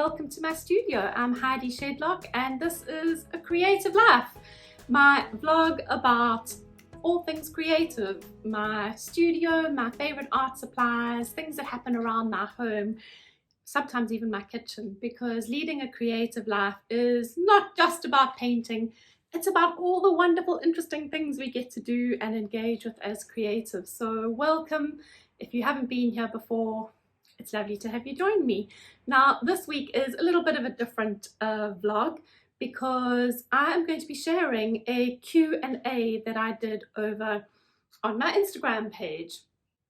welcome to my studio. I'm Heidi Shedlock and this is A Creative Life, my vlog about all things creative, my studio, my favorite art supplies, things that happen around my home, sometimes even my kitchen, because leading a creative life is not just about painting, it's about all the wonderful, interesting things we get to do and engage with as creatives. So welcome. If you haven't been here before, it's lovely to have you join me. Now, this week is a little bit of a different vlog because I am going to be sharing a Q&A that I did over on my Instagram page.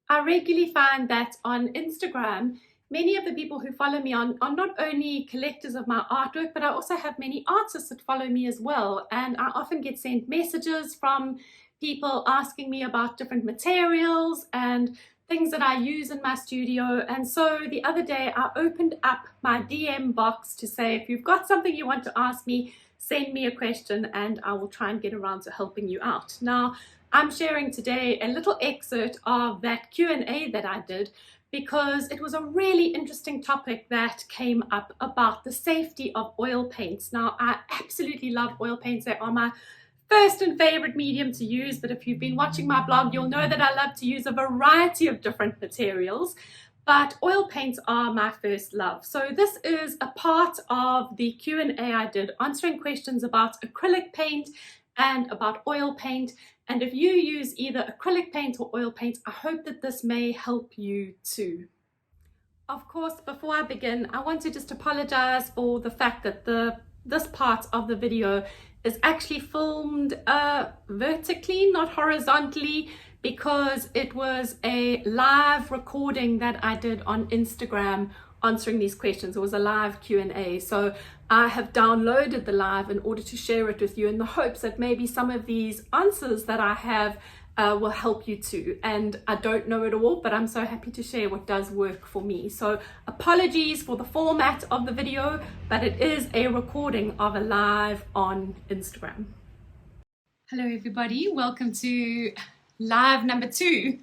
I regularly find that on Instagram, many of the people who follow me are not only collectors of my artwork, but I also have many artists that follow me as well. And I often get sent messages from people asking me about different materials and things that I use in my studio. And so the other day I opened up my DM box to say, if you've got something you want to ask me, send me a question and I will try and get around to helping you out. Now, I'm sharing today a little excerpt of that Q&A that I did because it was a really interesting topic that came up about the safety of oil paints. Now, I absolutely love oil paints. They are my first and favorite medium to use, but if you've been watching my blog, you'll know that I love to use a variety of different materials, but oil paints are my first love. So this is a part of the Q&A I did, answering questions about acrylic paint and about oil paint. And if you use either acrylic paint or oil paint, I hope that this may help you too. Of course, before I begin, I want to just apologize for the fact that this part of the video is actually filmed vertically, not horizontally, because it was a live recording that I did on Instagram answering these questions. It was a live Q&A. So I have downloaded the live in order to share it with you in the hopes that maybe some of these answers that I have will help you too. And I don't know it all, but I'm so happy to share what does work for me. So apologies for the format of the video, but it is a recording of a live on Instagram. Hello everybody, welcome to live number 2.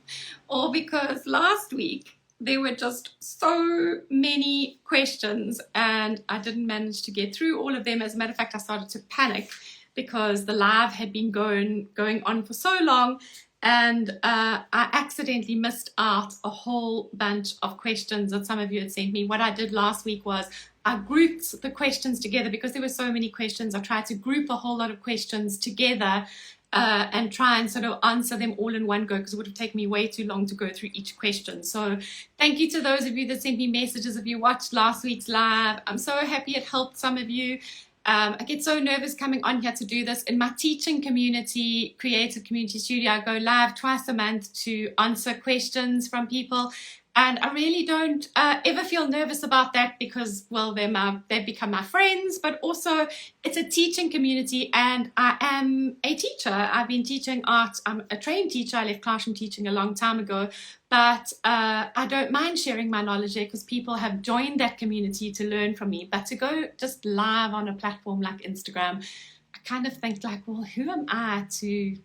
All because last week there were just so many questions and I didn't manage to get through all of them. As a matter of fact, I started to panic because the live had been going on for so long, and I accidentally missed out a whole bunch of questions that some of you had sent me. What I did last week was I grouped the questions together because there were so many questions. I tried to group a whole lot of questions together and try and sort of answer them all in one go, because it would have taken me way too long to go through each question. So thank you to those of you that sent me messages. If you watched last week's live, I'm so happy it helped some of you. I get so nervous coming on here to do this. In my teaching community, creative community studio, I go live twice a month to answer questions from people. And I really don't ever feel nervous about that because, well, they've become my friends, but also it's a teaching community and I am a teacher. I've been teaching art. I'm a trained teacher. I left classroom teaching a long time ago, but I don't mind sharing my knowledge there because people have joined that community to learn from me. But to go just live on a platform like Instagram, I kind of think like, well, who am I to,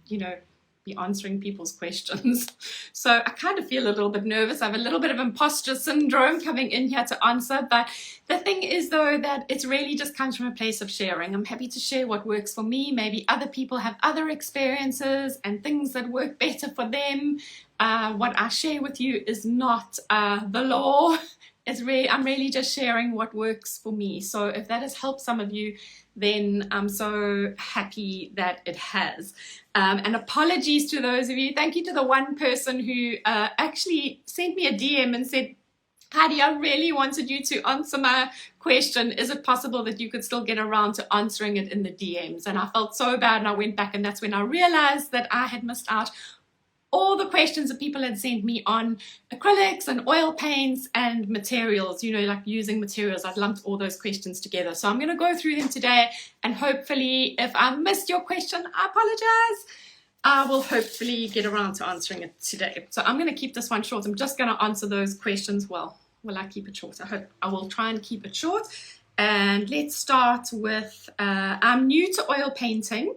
be answering people's questions? So I kind of feel a little bit nervous. I have a little bit of imposter syndrome coming in here to answer, but the thing is though that it's really just comes from a place of sharing. I'm happy to share what works for me. Maybe other people have other experiences and things that work better for them. What I share with you is not the law. I'm really just sharing what works for me. So if that has helped some of you, then I'm so happy that it has. And apologies to those of you. Thank you to the one person who actually sent me a DM and said, Heidi, I really wanted you to answer my question. Is it possible that you could still get around to answering it in the DMs? And I felt so bad and I went back, and that's when I realized that I had missed out all the questions that people had sent me on acrylics and oil paints and materials, like using materials. I've lumped all those questions together. So I'm going to go through them today, and hopefully if I missed your question, I apologize. I will hopefully get around to answering it today. So I'm going to keep this one short. I'm just going to answer those questions. Well, will I keep it short? I hope I will try and keep it short. And let's start with, I'm new to oil painting.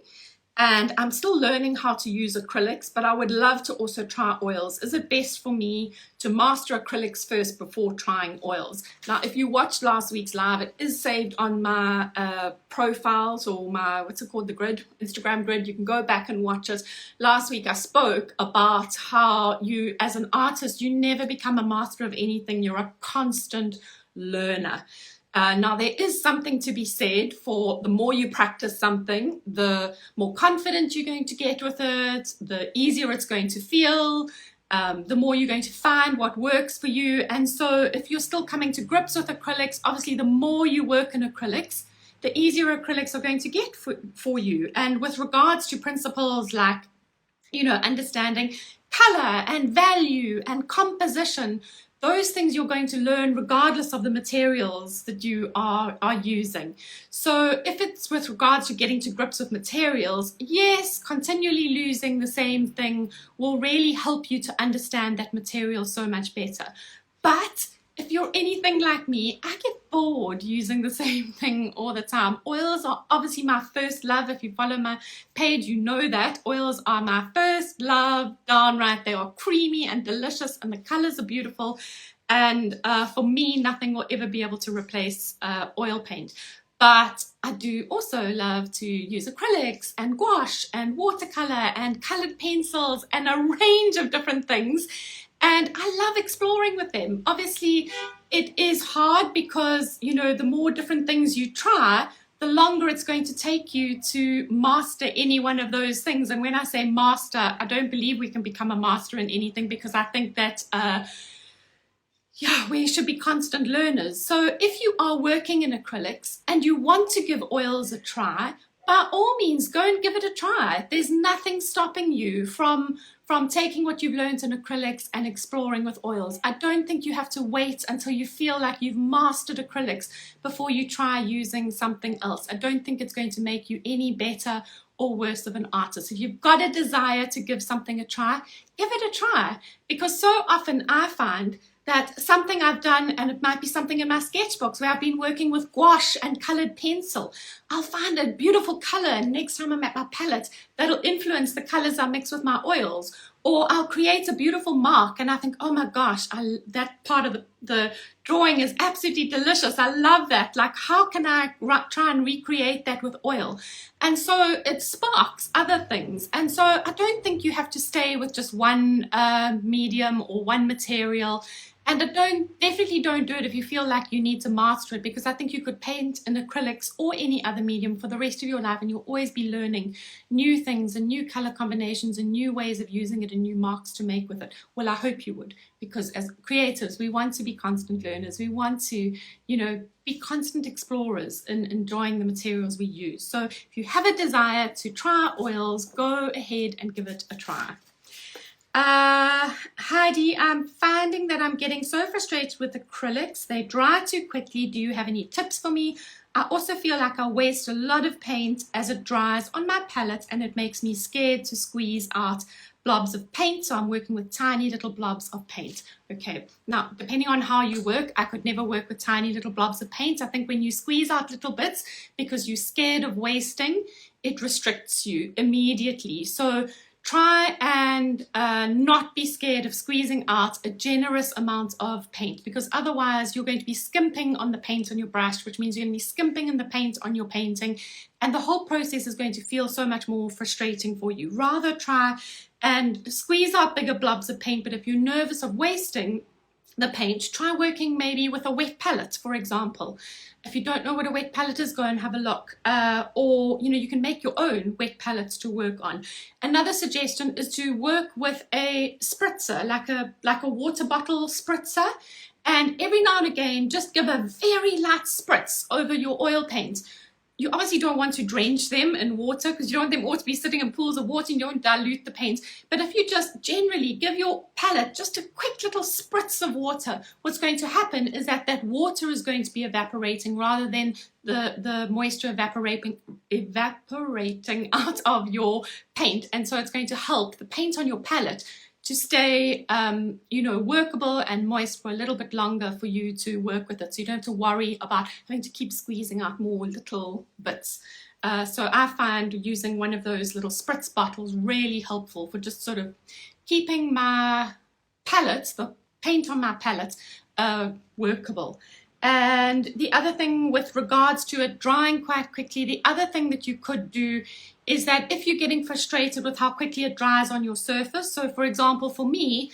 and I'm still learning how to use acrylics, but I would love to also try oils. Is it best for me to master acrylics first before trying oils? Now, if you watched last week's live, it is saved on my profiles, or my, what's it called, the grid, Instagram grid. You can go back and watch it. Last week I spoke about how you, as an artist, you never become a master of anything. You're a constant learner. Now, there is something to be said for the more you practice something, the more confident you're going to get with it, the easier it's going to feel, the more you're going to find what works for you. And so if you're still coming to grips with acrylics, obviously the more you work in acrylics, the easier acrylics are going to get for you. And with regards to principles like, you know, understanding color and value and composition, those things you're going to learn regardless of the materials that you are using. So if it's with regards to getting to grips with materials, yes, continually using the same thing will really help you to understand that material so much better. But if you're anything like me, I get bored using the same thing all the time. Oils are obviously my first love. If you follow my page, you know that. Oils are my first love, downright. They are creamy and delicious, and the colors are beautiful. And for me, nothing will ever be able to replace oil paint. But I do also love to use acrylics and gouache and watercolor and colored pencils and a range of different things. And I love exploring with them. Obviously, it is hard because, you know, the more different things you try, the longer it's going to take you to master any one of those things. And when I say master, I don't believe we can become a master in anything, because I think that, we should be constant learners. So if you are working in acrylics and you want to give oils a try, by all means, go and give it a try. There's nothing stopping you from taking what you've learned in acrylics and exploring with oils. I don't think you have to wait until you feel like you've mastered acrylics before you try using something else. I don't think it's going to make you any better or worse of an artist. If you've got a desire to give something a try, give it a try. Because so often I find that something I've done, and it might be something in my sketchbooks where I've been working with gouache and colored pencil, I'll find a beautiful color, and next time I'm at my palette, that'll influence the colors I mix with my oils. Or I'll create a beautiful mark and I think, oh my gosh, that part of the drawing is absolutely delicious. I love that. Like, how can I try and recreate that with oil? And so it sparks other things. And so I don't think you have to stay with just one medium or one material. And definitely don't do it if you feel like you need to master it, because I think you could paint in acrylics or any other medium for the rest of your life, and you'll always be learning new things and new color combinations and new ways of using it and new marks to make with it. Well, I hope you would, because as creatives, we want to be constant learners. We want to, you know, be constant explorers in enjoying the materials we use. So if you have a desire to try oils, go ahead and give it a try. Heidi, I'm finding that I'm getting so frustrated with acrylics. They dry too quickly. Do you have any tips for me? I also feel like I waste a lot of paint as it dries on my palette, and it makes me scared to squeeze out blobs of paint. So I'm working with tiny little blobs of paint. Okay, now depending on how you work, I could never work with tiny little blobs of paint. I think when you squeeze out little bits because you're scared of wasting, it restricts you immediately. So try and not be scared of squeezing out a generous amount of paint, because otherwise you're going to be skimping on the paint on your brush, which means you're going to be skimping in the paint on your painting, and the whole process is going to feel so much more frustrating for you. Rather try and squeeze out bigger blobs of paint, but if you're nervous of wasting the paint, try working maybe with a wet palette, for example. If you don't know what a wet palette is, go and have a look. Or, you know, you can make your own wet palettes to work on. Another suggestion is to work with a spritzer, like a water bottle spritzer. And every now and again, just give a very light spritz over your oil paint. You obviously don't want to drench them in water, because you don't want them all to be sitting in pools of water and you don't dilute the paint. But if you just generally give your palette just a quick little spritz of water, what's going to happen is that that water is going to be evaporating rather than the moisture evaporating out of your paint. And so it's going to help the paint on your palette to stay, you know, workable and moist for a little bit longer for you to work with it. So you don't have to worry about having to keep squeezing out more little bits. So I find using one of those little spritz bottles really helpful for just sort of keeping my palettes, the paint on my palette, workable. And the other thing with regards to it drying quite quickly, the other thing that you could do is that if you're getting frustrated with how quickly it dries on your surface, so for example, for me,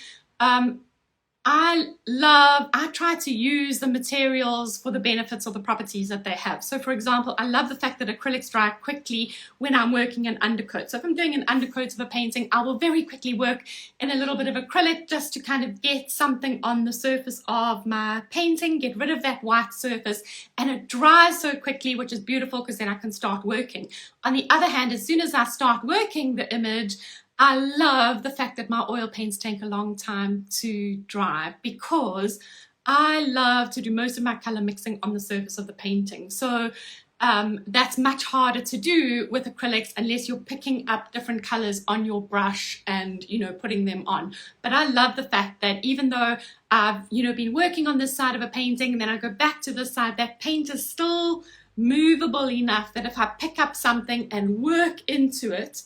I try to use the materials for the benefits of the properties that they have. So for example, I love the fact that acrylics dry quickly when I'm working an undercoat. So if I'm doing an undercoat of a painting, I will very quickly work in a little bit of acrylic just to kind of get something on the surface of my painting, get rid of that white surface, and it dries so quickly, which is beautiful because then I can start working. On the other hand, as soon as I start working the image, I love the fact that my oil paints take a long time to dry because I love to do most of my color mixing on the surface of the painting. So that's much harder to do with acrylics unless you're picking up different colors on your brush and, you know, putting them on. But I love the fact that even though I've, you know, been working on this side of a painting and then I go back to this side, that paint is still movable enough that if I pick up something and work into it.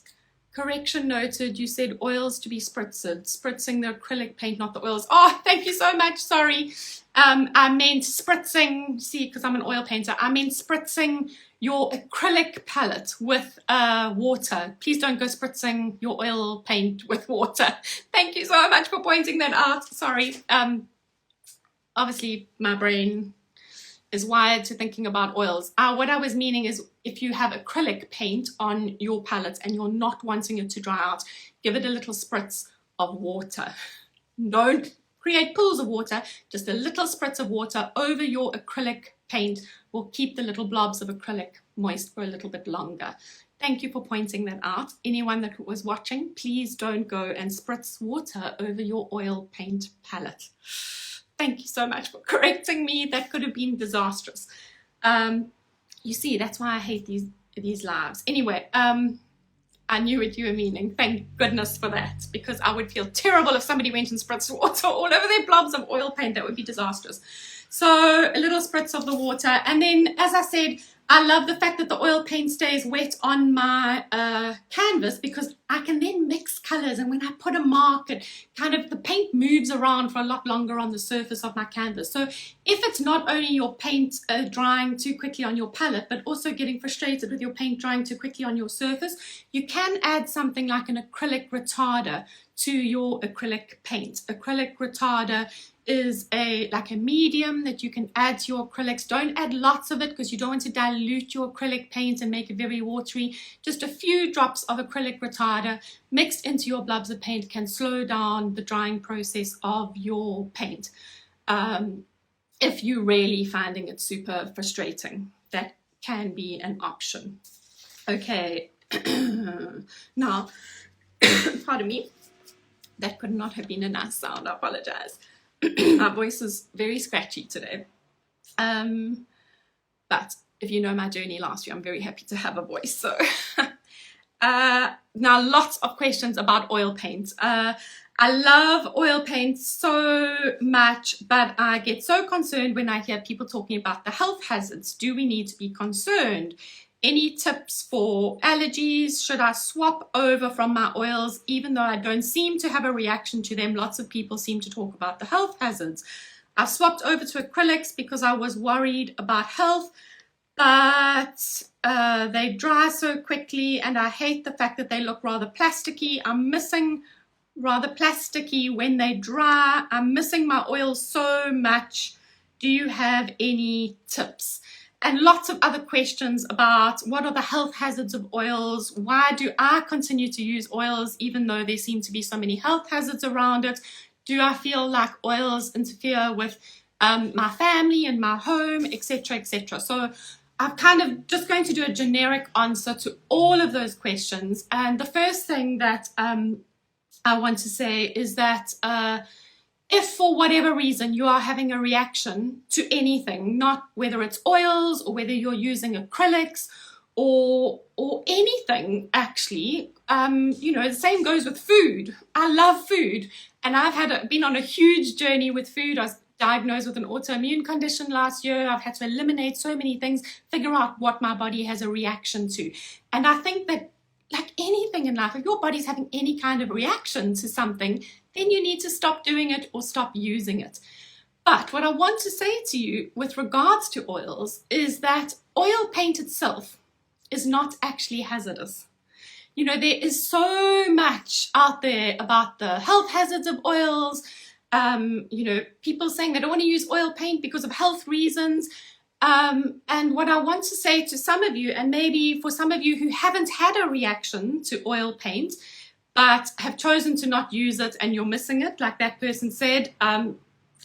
Correction noted, you said oils to be spritzed. Spritzing the acrylic paint, not the oils. Oh, thank you so much, sorry. I meant spritzing, see, because I'm an oil painter, I meant spritzing your acrylic palette with water. Please don't go spritzing your oil paint with water. Thank you so much for pointing that out, sorry. Obviously, my brain is wired to thinking about oils. What I was meaning is if you have acrylic paint on your palette and you're not wanting it to dry out, give it a little spritz of water. Don't create pools of water, just a little spritz of water over your acrylic paint will keep the little blobs of acrylic moist for a little bit longer. Thank you for pointing that out. Anyone that was watching, please don't go and spritz water over your oil paint palette. Thank you so much for correcting me. That could have been disastrous. You see, that's why I hate these lives. Anyway, I knew what you were meaning. Thank goodness for that, because I would feel terrible if somebody went and spritzed water all over their blobs of oil paint. That would be disastrous. So a little spritz of the water. And then, as I said, I love the fact that the oil paint stays wet on my canvas because I can then mix colors, and when I put a mark, it kind of, the paint moves around for a lot longer on the surface of my canvas. So if it's not only your paint drying too quickly on your palette, but also getting frustrated with your paint drying too quickly on your surface, you can add something like an acrylic retarder to your acrylic paint. Acrylic retarder is like a medium that you can add to your acrylics. Don't add lots of it because you don't want to dilute your acrylic paint and make it very watery. Just a few drops of acrylic retarder mixed into your blobs of paint can slow down the drying process of your paint. If you're really finding it super frustrating, that can be an option. Okay, now, pardon me, that could not have been a nice sound, I apologize. My voice is very scratchy today, but if you know my journey last year, I'm very happy to have a voice. So now lots of questions about oil paint. I love oil paint so much, but I get so concerned when I hear people talking about the health hazards. Do we need to be concerned? Any tips for allergies? Should I swap over from my oils even though I don't seem to have a reaction to them? Lots of people seem to talk about the health hazards. I've swapped over to acrylics because I was worried about health, but they dry so quickly and I hate the fact that they look rather plasticky. I'm missing rather plasticky when they dry. I'm missing my oil so much. Do you have any tips? And lots of other questions about what are the health hazards of oils? Why do I continue to use oils even though there seem to be so many health hazards around it? Do I feel like oils interfere with my family and my home, etc., etc.? So I'm kind of just going to do a generic answer to all of those questions. And the first thing that I want to say is that if for whatever reason you are having a reaction to anything, not whether it's oils or whether you're using acrylics or anything actually. You know, the same goes with food. I love food, and I've been on a huge journey with food. I was diagnosed with an autoimmune condition last year. I've had to eliminate so many things, figure out what my body has a reaction to. And I think that, like anything in life, if your body's having any kind of reaction to something, then you need to stop doing it or stop using it. But what I want to say to you with regards to oils is that oil paint itself is not actually hazardous. You know, there is so much out there about the health hazards of oils. You know, people saying they don't want to use oil paint because of health reasons. And what I want to say to some of you, and maybe for some of you who haven't had a reaction to oil paint, but have chosen to not use it and you're missing it, like that person said,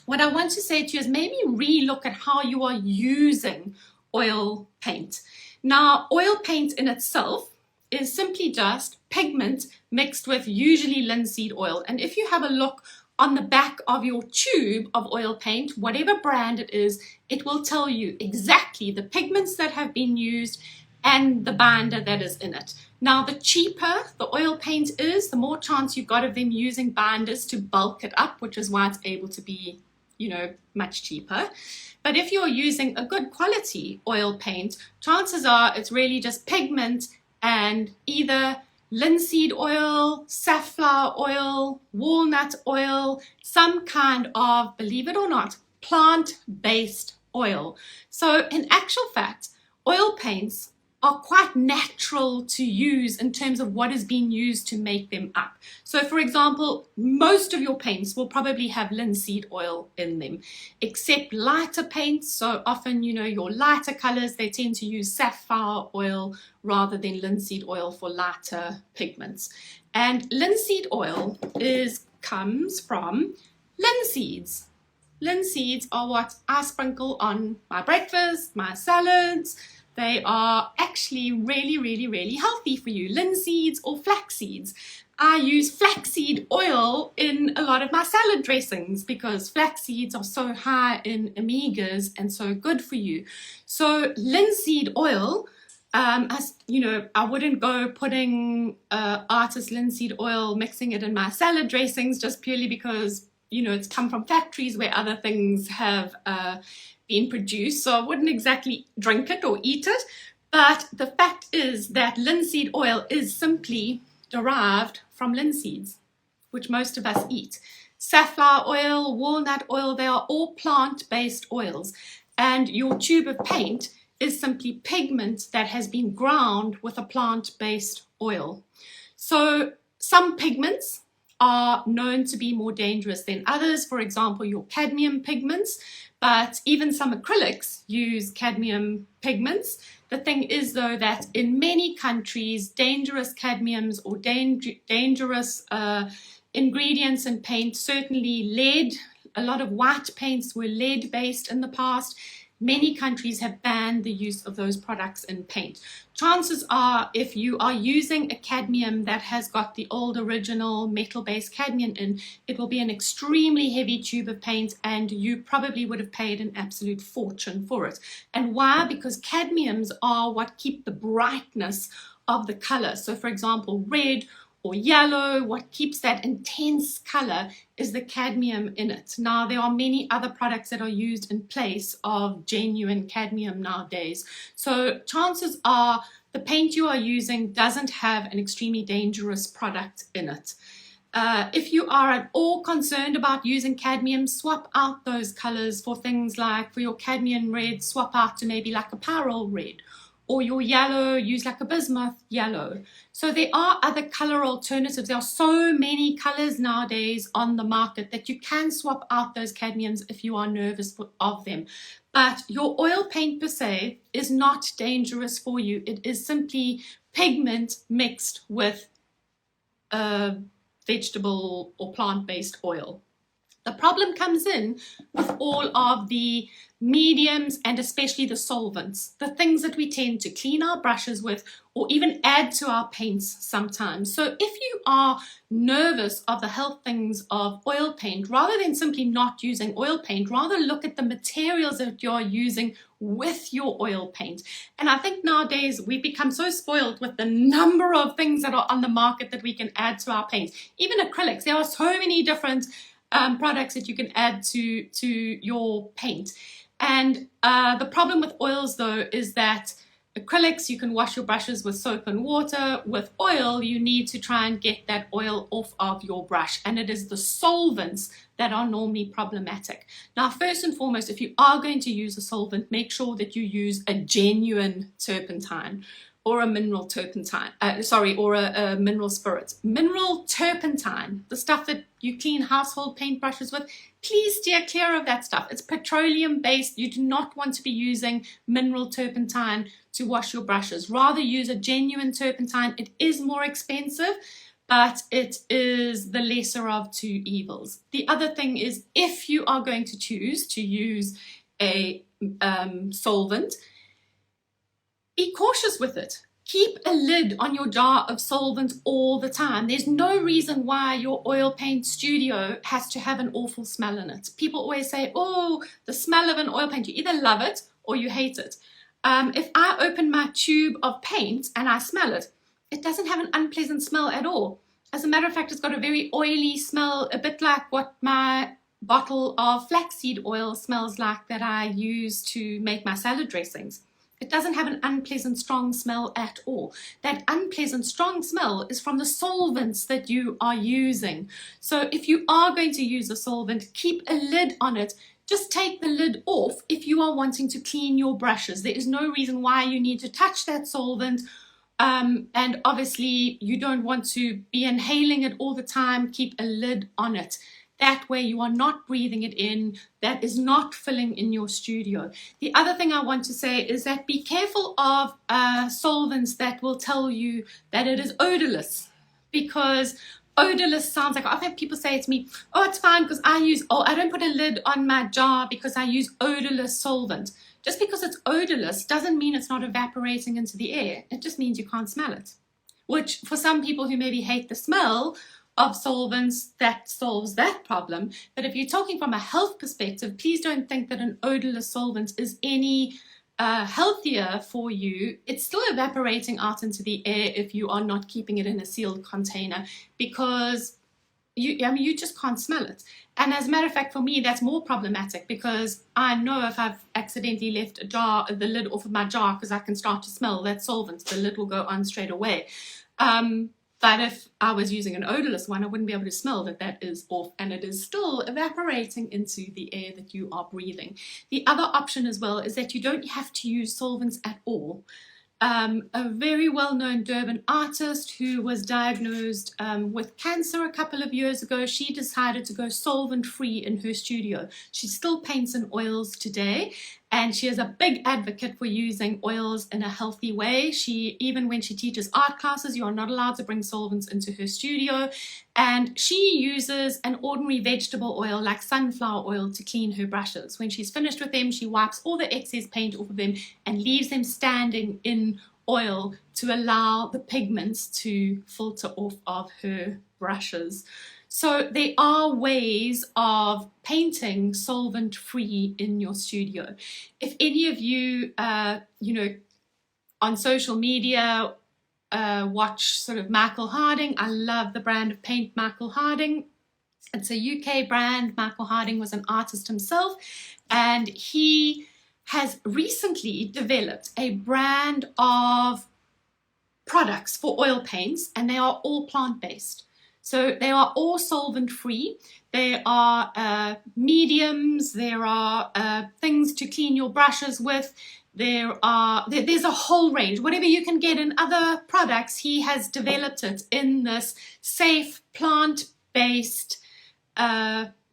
what I want to say to you is maybe re-look at how you are using oil paint. Now, oil paint in itself is simply just pigment mixed with usually linseed oil. And if you have a look on the back of your tube of oil paint, whatever brand it is, it will tell you exactly the pigments that have been used and the binder that is in it. Now, the cheaper the oil paint is, the more chance you've got of them using binders to bulk it up, which is why it's able to be, you know, much cheaper. But if you're using a good quality oil paint, chances are it's really just pigment and either linseed oil, safflower oil, walnut oil, some kind of, believe it or not, plant-based oil. So in actual fact, oil paints are quite natural to use in terms of what is being used to make them up. So for example, most of your paints will probably have linseed oil in them, except lighter paints. So often, you know, your lighter colors, they tend to use safflower oil rather than linseed oil for lighter pigments. And linseed oil comes from linseeds. Linseeds are what I sprinkle on my breakfast, my salads. They are actually really, really, really healthy for you. Linseeds or flax seeds. I use flaxseed oil in a lot of my salad dressings because flax seeds are so high in omegas and so good for you. So linseed oil, as you know, I wouldn't go putting artist linseed oil, mixing it in my salad dressings just purely because, you know, it's come from factories where other things have been produced, so I wouldn't exactly drink it or eat it. But the fact is that linseed oil is simply derived from linseeds, which most of us eat. Safflower oil, walnut oil, they are all plant-based oils, and your tube of paint is simply pigment that has been ground with a plant-based oil. So some pigments are known to be more dangerous than others, for example your cadmium pigments, but even some acrylics use cadmium pigments. The thing is though that in many countries dangerous cadmiums or dangerous ingredients in paint, certainly lead, a lot of white paints were lead based in the past. Many countries have banned the use of those products in paint. Chances are, if you are using a cadmium that has got the old original metal-based cadmium in, it will be an extremely heavy tube of paint and you probably would have paid an absolute fortune for it. And why? Because cadmiums are what keep the brightness of the color. So for example, red or yellow, what keeps that intense color is the cadmium in it. Now, there are many other products that are used in place of genuine cadmium nowadays. So chances are the paint you are using doesn't have an extremely dangerous product in it. If you are at all concerned about using cadmium, swap out those colors for things like, for your cadmium red, swap out to maybe like a pyrrole red. Or your yellow, use like a bismuth yellow. So there are other color alternatives. There are so many colors nowadays on the market that you can swap out those cadmiums if you are nervous of them. But your oil paint per se is not dangerous for you. It is simply pigment mixed with vegetable or plant-based oil. The problem comes in with all of the mediums and especially the solvents, the things that we tend to clean our brushes with or even add to our paints sometimes. So if you are nervous of the health things of oil paint, rather than simply not using oil paint, rather look at the materials that you're using with your oil paint. And I think nowadays we've become so spoiled with the number of things that are on the market that we can add to our paints. Even acrylics, there are so many different products that you can add to your paint. And the problem with oils though is that acrylics, you can wash your brushes with soap and water. With oil, you need to try and get that oil off of your brush, and it is the solvents that are normally problematic. Now, first and foremost, if you are going to use a solvent, make sure that you use a genuine turpentine or a mineral turpentine, or a mineral spirit. Mineral turpentine, the stuff that you clean household paintbrushes with, please steer clear of that stuff. It's petroleum based. You do not want to be using mineral turpentine to wash your brushes. Rather use a genuine turpentine. It is more expensive, but it is the lesser of two evils. The other thing is, if you are going to choose to use a solvent, be cautious with it. Keep a lid on your jar of solvent all the time. There's no reason why your oil paint studio has to have an awful smell in it. People always say, oh, the smell of an oil paint. You either love it or you hate it. If I open my tube of paint and I smell it, it doesn't have an unpleasant smell at all. As a matter of fact, it's got a very oily smell, a bit like what my bottle of flaxseed oil smells like that I use to make my salad dressings. It doesn't have an unpleasant strong smell at all. That unpleasant strong smell is from the solvents that you are using. So if you are going to use a solvent, keep a lid on it. Just take the lid off if you are wanting to clean your brushes. There is no reason why you need to touch that solvent. And obviously you don't want to be inhaling it all the time. Keep a lid on it. That way you are not breathing it in. That is not filling in your studio. The other thing I want to say is that be careful of solvents that will tell you that it is odorless, because odorless sounds like, I've had people say to me, oh, it's fine because I don't put a lid on my jar because I use odorless solvent. Just because it's odorless doesn't mean it's not evaporating into the air. It just means you can't smell it, which for some people who maybe hate the smell of solvents, that solves that problem. But if you're talking from a health perspective, please don't think that an odorless solvent is any healthier for you. It's still evaporating out into the air if you are not keeping it in a sealed container, because you just can't smell it. And as a matter of fact, for me, that's more problematic, because I know if I've accidentally left the lid off of my jar, because I can start to smell that solvent, the lid will go on straight away. But if I was using an odorless one, I wouldn't be able to smell that that is off, and it is still evaporating into the air that you are breathing. The other option as well is that you don't have to use solvents at all. A very well-known Durban artist who was diagnosed with cancer a couple of years ago, she decided to go solvent-free in her studio. She still paints in oils today, and she is a big advocate for using oils in a healthy way. Even when she teaches art classes, you are not allowed to bring solvents into her studio. And she uses an ordinary vegetable oil like sunflower oil to clean her brushes. When she's finished with them, she wipes all the excess paint off of them and leaves them standing in oil to allow the pigments to filter off of her brushes. So there are ways of painting solvent-free in your studio. If any of you, on social media, watch sort of Michael Harding. I love the brand of paint Michael Harding. It's a UK brand. Michael Harding was an artist himself, and he has recently developed a brand of products for oil paints, and they are all plant-based. So they are all solvent-free. There are mediums, there are things to clean your brushes with, there's a whole range. Whatever you can get in other products, he has developed it in this safe, plant-based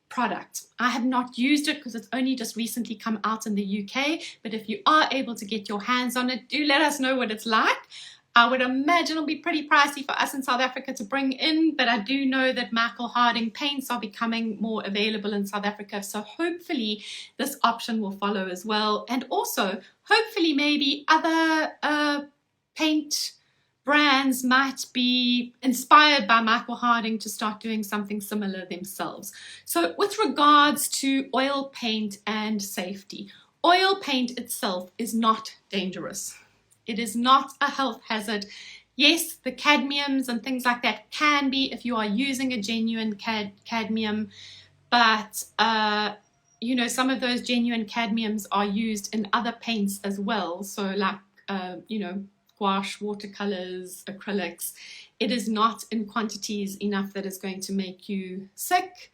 product. I have not used it because it's only just recently come out in the UK, but if you are able to get your hands on it, do let us know what it's like. I would imagine it'll be pretty pricey for us in South Africa to bring in, but I do know that Michael Harding paints are becoming more available in South Africa, so hopefully this option will follow as well. And also, hopefully maybe other paint brands might be inspired by Michael Harding to start doing something similar themselves. So with regards to oil paint and safety, oil paint itself is not dangerous. It is not a health hazard. Yes, the cadmiums and things like that can be if you are using a genuine cadmium, but you know, some of those genuine cadmiums are used in other paints as well. So like, you know, gouache, watercolors, acrylics. It is not in quantities enough that is going to make you sick.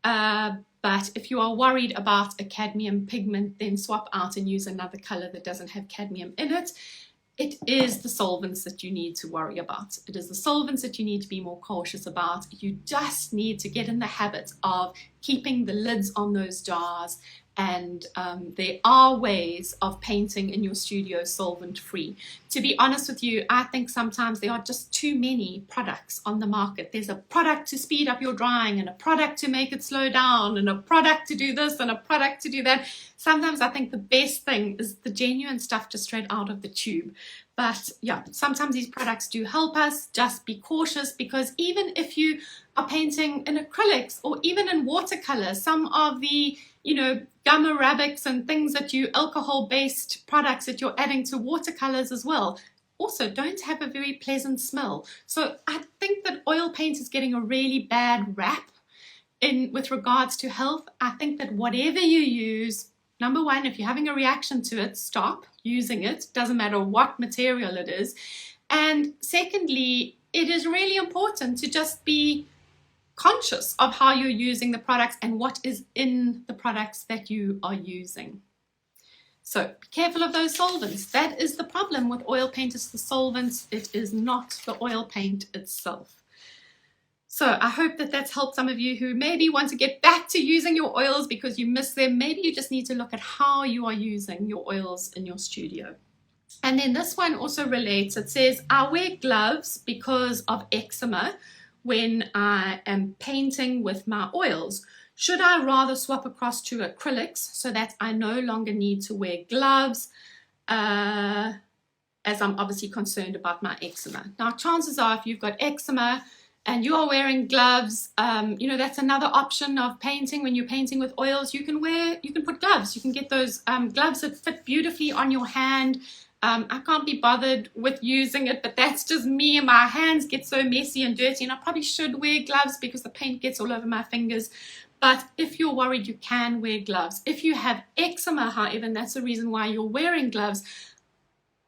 But if you are worried about a cadmium pigment, then swap out and use another color that doesn't have cadmium in it. It is the solvents that you need to worry about. It is the solvents that you need to be more cautious about. You just need to get in the habit of keeping the lids on those jars, and there are ways of painting in your studio solvent free. To be honest with you, I think sometimes there are just too many products on the market. There's a product to speed up your drying, and a product to make it slow down, and a product to do this, and a product to do that. Sometimes I think the best thing is the genuine stuff just straight out of the tube. But yeah, sometimes these products do help us. Just be cautious, because even if you are painting in acrylics or even in watercolor, some of the, you know, gum arabics and things that you, alcohol-based products that you're adding to watercolors as well, also don't have a very pleasant smell. So I think that oil paint is getting a really bad rap with regards to health. I think that whatever you use, number one, if you're having a reaction to it, stop using it. Doesn't matter what material it is. And secondly, it is really important to just be conscious of how you're using the products and what is in the products that you are using. So be careful of those solvents. That is the problem with oil paint, is the solvents. It is not the oil paint itself. So I hope that that's helped some of you who maybe want to get back to using your oils because you miss them. Maybe you just need to look at how you are using your oils in your studio. And then this one also relates. It says, I wear gloves because of eczema when I am painting with my oils. Should I rather swap across to acrylics so that I no longer need to wear gloves, as I'm obviously concerned about my eczema? Now, chances are if you've got eczema and you are wearing gloves, you know, that's another option of painting. When you're painting with oils, you can put gloves. You can get those gloves that fit beautifully on your hand. I can't be bothered with using it, but that's just me, and my hands get so messy and dirty, and I probably should wear gloves because the paint gets all over my fingers. But if you're worried, you can wear gloves. If you have eczema, however, and that's the reason why you're wearing gloves,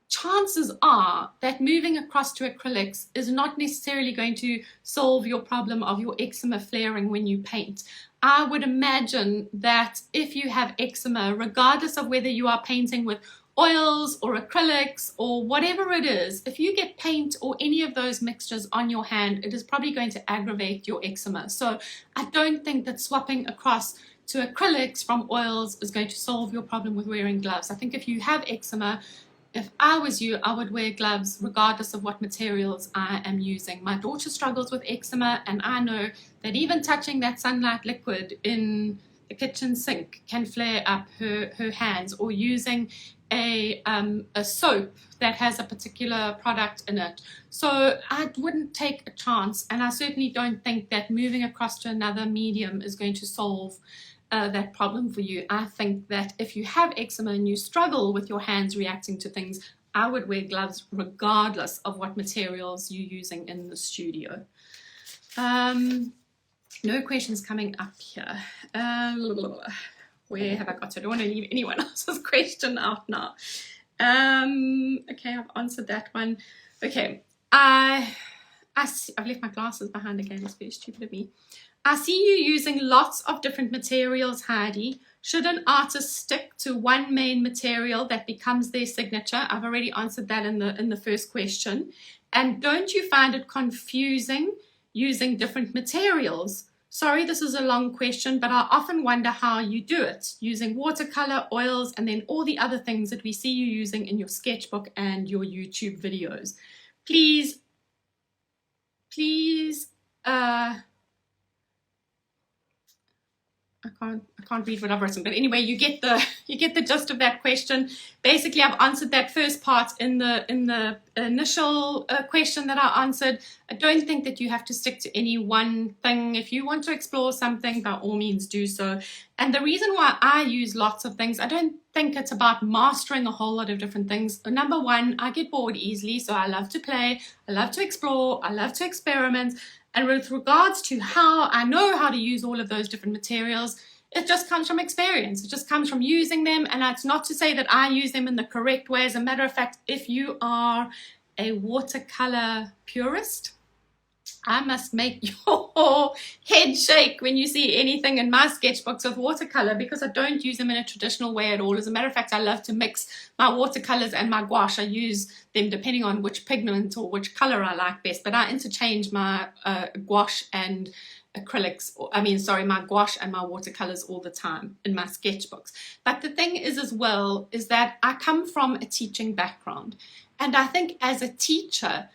chances are that moving across to acrylics is not necessarily going to solve your problem of your eczema flaring when you paint. I would imagine that if you have eczema, regardless of whether you are painting with oils or acrylics or whatever it is, if you get paint or any of those mixtures on your hand, it is probably going to aggravate your eczema. So I don't think that swapping across to acrylics from oils is going to solve your problem with wearing gloves. I think if you have eczema, if I was you, I would wear gloves regardless of what materials I am using. My daughter struggles with eczema, and I know that even touching that sunlight liquid in the kitchen sink can flare up her hands, or using a soap that has a particular product in it. So I wouldn't take a chance, and I certainly don't think that moving across to another medium is going to solve that problem for you. I think that if you have eczema and you struggle with your hands reacting to things, I would wear gloves regardless of what materials you're using in the studio. No questions coming up here. Where have I got to? I don't want to leave anyone else's question out now. Okay, I've answered that one. Okay, I've left my glasses behind again. It's very stupid of me. I see you using lots of different materials, Heidi. Should an artist stick to one main material that becomes their signature? I've already answered that in the first question. And don't you find it confusing using different materials? Sorry, this is a long question, but I often wonder how you do it, using watercolor, oils, and then all the other things that we see you using in your sketchbook and your YouTube videos. please, I can't read what I've written, but anyway, you get the gist of that question. Basically, I've answered that first part in the initial question that I answered. I don't think that you have to stick to any one thing. If you want to explore something, by all means do so. And the reason why I use lots of things, I don't think it's about mastering a whole lot of different things. Number one, I get bored easily, so I love to play, I love to explore, I love to experiment. And with regards to how I know how to use all of those different materials, it just comes from experience. It just comes from using them. And that's not to say that I use them in the correct way. As a matter of fact, if you are a watercolor purist, I must make your head shake when you see anything in my sketchbooks with watercolor, because I don't use them in a traditional way at all. As a matter of fact, I love to mix my watercolors and my gouache. I use them depending on which pigment or which color I like best, but I interchange my gouache and acrylics, my gouache and my watercolors all the time in my sketchbooks. But the thing is as well is that I come from a teaching background, and I think as a teacher,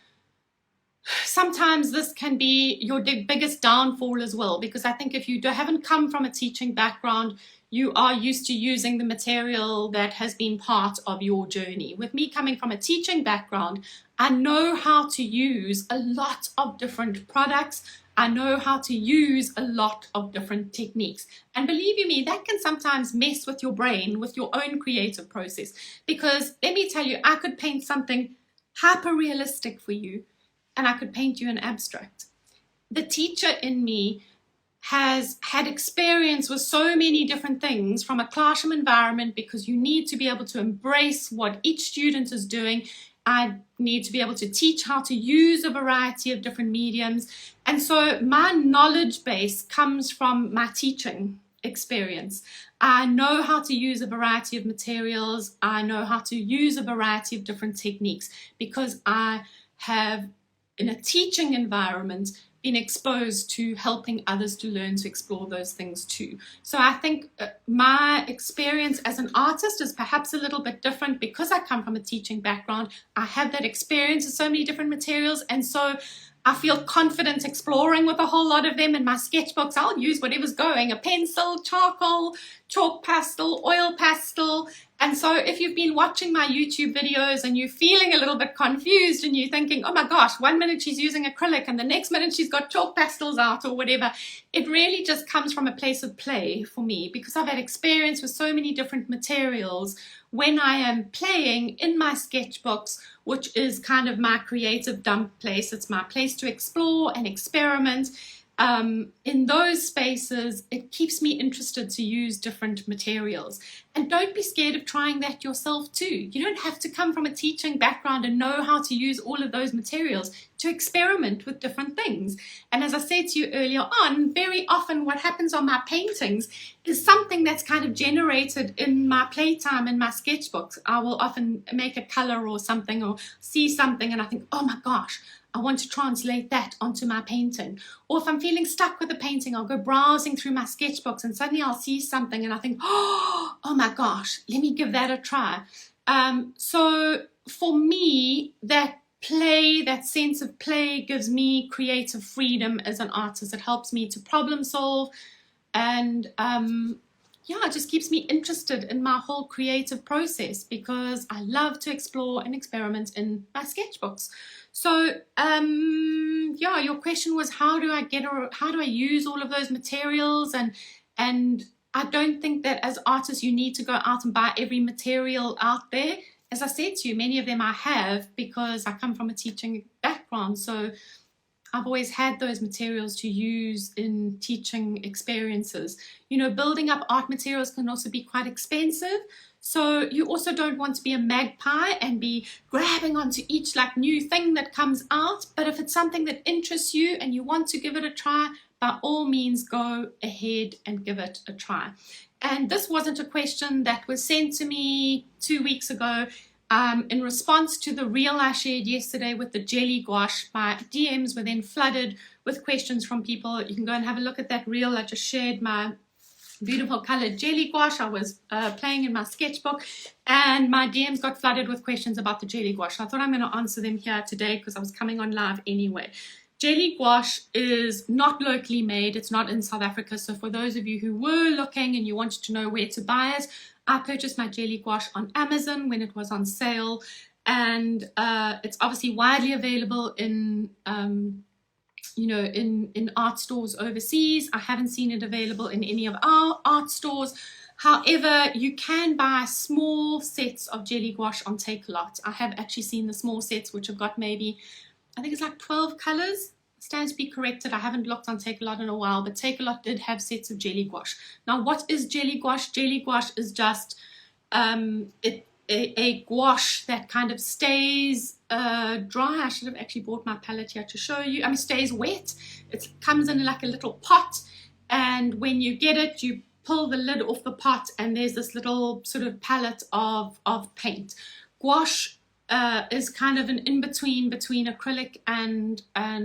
sometimes this can be your biggest downfall as well, because I think if you haven't come from a teaching background, you are used to using the material that has been part of your journey. With me coming from a teaching background, I know how to use a lot of different products. I know how to use a lot of different techniques. And believe you me, that can sometimes mess with your brain, with your own creative process. Because let me tell you, I could paint something hyper realistic for you, and I could paint you an abstract. The teacher in me has had experience with so many different things from a classroom environment, because you need to be able to embrace what each student is doing. I need to be able to teach how to use a variety of different mediums. And so my knowledge base comes from my teaching experience. I know how to use a variety of materials. I know how to use a variety of different techniques, because I have, in a teaching environment, been exposed to helping others to learn to explore those things too. So I think my experience as an artist is perhaps a little bit different, because I come from a teaching background. I have that experience with so many different materials, and so I feel confident exploring with a whole lot of them. In my sketchbooks, I'll use whatever's going, a pencil, charcoal, chalk pastel, oil pastel. And so if you've been watching my YouTube videos and you're feeling a little bit confused and you're thinking, oh my gosh, 1 minute she's using acrylic and the next minute she's got chalk pastels out or whatever, it really just comes from a place of play for me, because I've had experience with so many different materials when I am playing in my sketchbooks, which is kind of my creative dump place. It's my place to explore and experiment. In those spaces, it keeps me interested to use different materials. And don't be scared of trying that yourself too. You don't have to come from a teaching background and know how to use all of those materials to experiment with different things. And as I said to you earlier on, very often what happens on my paintings is something that's kind of generated in my playtime in my sketchbooks. I will often make a color or something, or see something and I think, oh my gosh, I want to translate that onto my painting. Or if I'm feeling stuck with a painting, I'll go browsing through my sketchbooks and suddenly I'll see something and I think, oh my gosh, let me give that a try. So for me, that play, that sense of play, gives me creative freedom as an artist. It helps me to problem solve, and it just keeps me interested in my whole creative process, because I love to explore and experiment in my sketchbooks. So your question was, how do I use all of those materials? And I don't think that as artists you need to go out and buy every material out there. As I said to you, many of them I have because I come from a teaching background. So I've always had those materials to use in teaching experiences. You know, building up art materials can also be quite expensive. So you also don't want to be a magpie and be grabbing onto each new thing that comes out. But if it's something that interests you and you want to give it a try, by all means go ahead and give it a try. And this wasn't a question that was sent to me 2 weeks ago. In response to the reel I shared yesterday with the jelly gouache, my DMs were then flooded with questions from people. You can go and have a look at that reel. I just shared my beautiful colored jelly gouache. I was playing in my sketchbook and my DMs got flooded with questions about the jelly gouache. I thought I'm going to answer them here today because I was coming on live anyway. Jelly gouache is not locally made. It's not in South Africa. So for those of you who were looking and you wanted to know where to buy it, I purchased my jelly gouache on Amazon when it was on sale. And it's obviously widely available in in art stores overseas. I haven't seen it available in any of our art stores. However, you can buy small sets of jelly gouache on Takealot. I have actually seen the small sets which have got maybe, I think it's like 12 colors. Stands to be corrected. I haven't looked on Takealot in a while, but Takealot did have sets of jelly gouache. Now, what is jelly gouache? Jelly gouache is just a gouache that kind of stays dry. I should have actually brought my palette here to show you. I mean, stays wet. It comes in like a little pot, and when you get it, you pull the lid off the pot, and there's this little sort of palette of paint. Gouache is kind of an in-between between acrylic and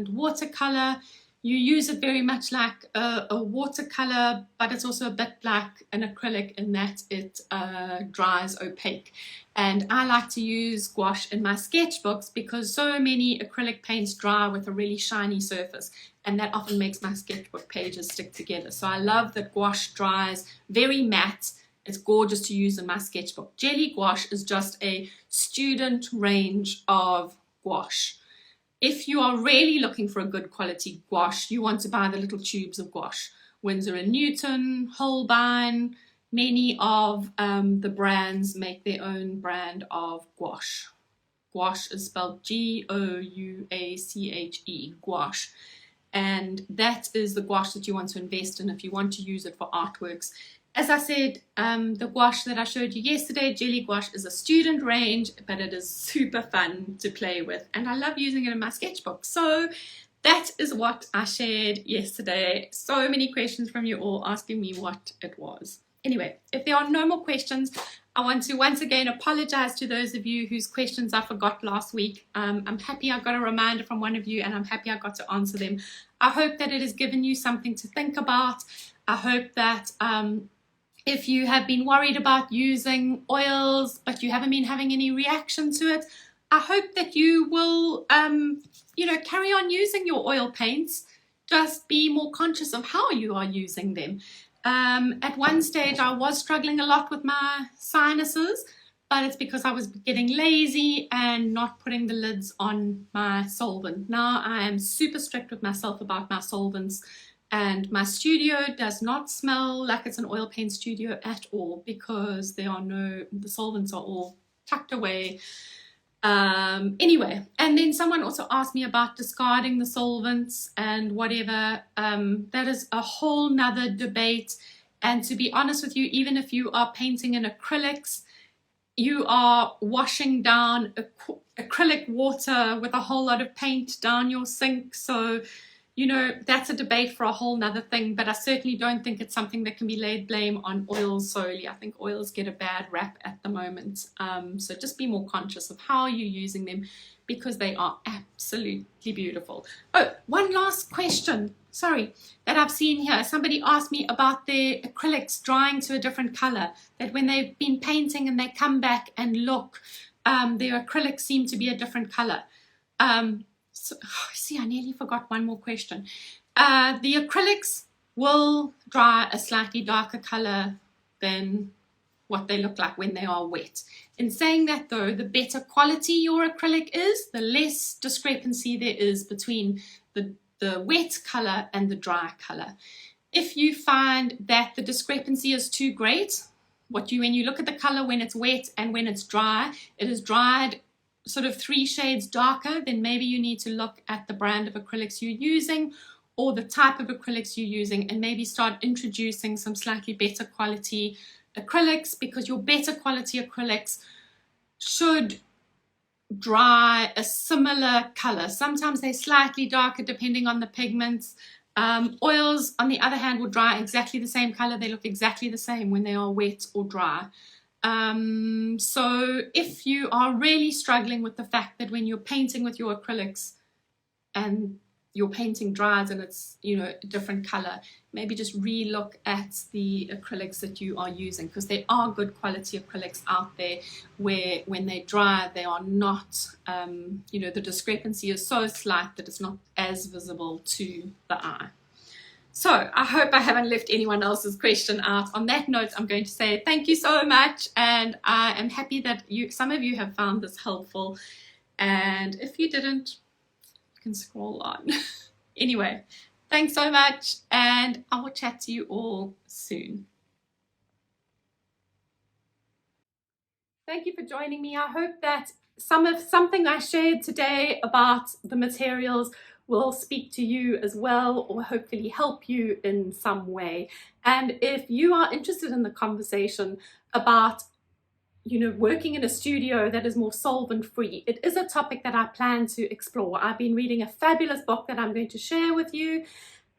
watercolor. You use it very much like a watercolor, but it's also a bit like an acrylic in that it dries opaque. And I like to use gouache in my sketchbooks because so many acrylic paints dry with a really shiny surface, and that often makes my sketchbook pages stick together. So I love that gouache dries very matte. It's gorgeous to use in my sketchbook. Jelly gouache is just a student range of gouache. If you are really looking for a good quality gouache, you want to buy the little tubes of gouache. Winsor & Newton, Holbein, many of the brands make their own brand of gouache. Gouache is spelled G-O-U-A-C-H-E, gouache. And that is the gouache that you want to invest in if you want to use it for artworks. As I said, the gouache that I showed you yesterday, jelly gouache, is a student range, but it is super fun to play with. And I love using it in my sketchbook. So that is what I shared yesterday. So many questions from you all asking me what it was. Anyway, if there are no more questions, I want to once again apologize to those of you whose questions I forgot last week. I'm happy I got a reminder from one of you, and I'm happy I got to answer them. I hope that it has given you something to think about. I hope that if you have been worried about using oils, but you haven't been having any reaction to it, I hope that you will, carry on using your oil paints. Just be more conscious of how you are using them. At one stage, I was struggling a lot with my sinuses, but it's because I was getting lazy and not putting the lids on my solvent. Now I am super strict with myself about my solvents. And my studio does not smell like it's an oil paint studio at all because the solvents are all tucked away. Anyway, and then someone also asked me about discarding the solvents and whatever. That is a whole nother debate. And to be honest with you, even if you are painting in acrylics, you are washing down acrylic water with a whole lot of paint down your sink. So that's a debate for a whole nother thing, but I certainly don't think it's something that can be laid blame on oils solely. I think oils get a bad rap at the moment. So just be more conscious of how you're using them because they are absolutely beautiful. Oh, one last question, sorry, that I've seen here. Somebody asked me about their acrylics drying to a different color, that when they've been painting and they come back and look, their acrylics seem to be a different color. I nearly forgot one more question. The acrylics will dry a slightly darker color than what they look like when they are wet. In saying that though, the better quality your acrylic is, the less discrepancy there is between the wet color and the dry color. If you find that the discrepancy is too great, when you look at the color when it's wet and when it's dry, it is dried sort of 3 shades darker, then maybe you need to look at the brand of acrylics you're using or the type of acrylics you're using and maybe start introducing some slightly better quality acrylics, because your better quality acrylics should dry a similar color. Sometimes they're slightly darker depending on the pigments. Oils, on the other hand, will dry exactly the same color. They look exactly the same when they are wet or dry. So if you are really struggling with the fact that when you're painting with your acrylics and your painting dries and it's, you know, a different color, maybe just re-look at the acrylics that you are using, because there are good quality acrylics out there where when they dry they are not, you know, the discrepancy is so slight that it's not as visible to the eye. So I hope I haven't left anyone else's question out. On that note, I'm going to say thank you so much, and I am happy that some of you have found this helpful, and if you didn't, you can scroll on. Anyway, thanks so much, and I will chat to you all soon. Thank you for joining me. I hope that something I shared today about the materials will speak to you as well, or hopefully help you in some way. And if you are interested in the conversation about, you know, working in a studio that is more solvent free, it is a topic that I plan to explore. I've been reading a fabulous book that I'm going to share with you,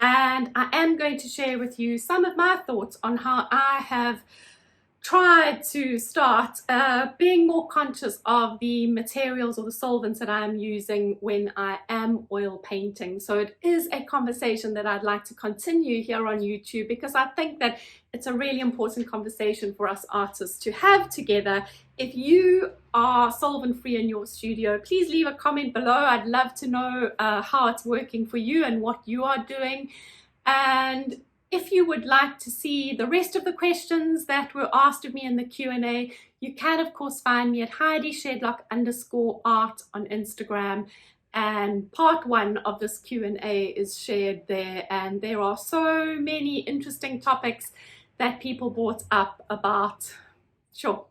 and I am going to share with you some of my thoughts on how I have tried to start being more conscious of the materials or the solvents that I'm using when I am oil painting. So it is a conversation that I'd like to continue here on YouTube, because I think that it's a really important conversation for us artists to have together. If you are solvent free in your studio, please leave a comment below. I'd love to know how it's working for you and what you are doing. And if you would like to see the rest of the questions that were asked of me in the Q&A, you can of course find me at HeidiShedlock_art on Instagram, and part 1 of this Q&A is shared there, and there are so many interesting topics that people brought up about, so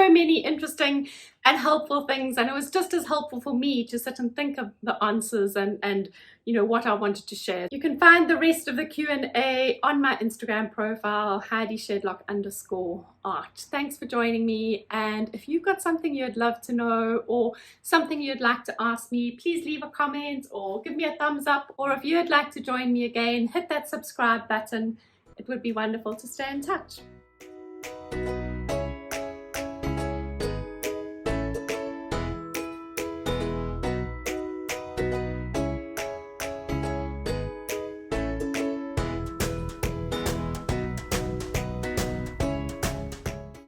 many interesting and helpful things, and it was just as helpful for me to sit and think of the answers and you know what I wanted to share. You can find the rest of the Q&A on my Instagram profile, HeidiShedlock_art. Thanks for joining me, and if you've got something you'd love to know or something you'd like to ask me, please leave a comment or give me a thumbs up, or if you'd like to join me again, hit that subscribe button. It would be wonderful to stay in touch.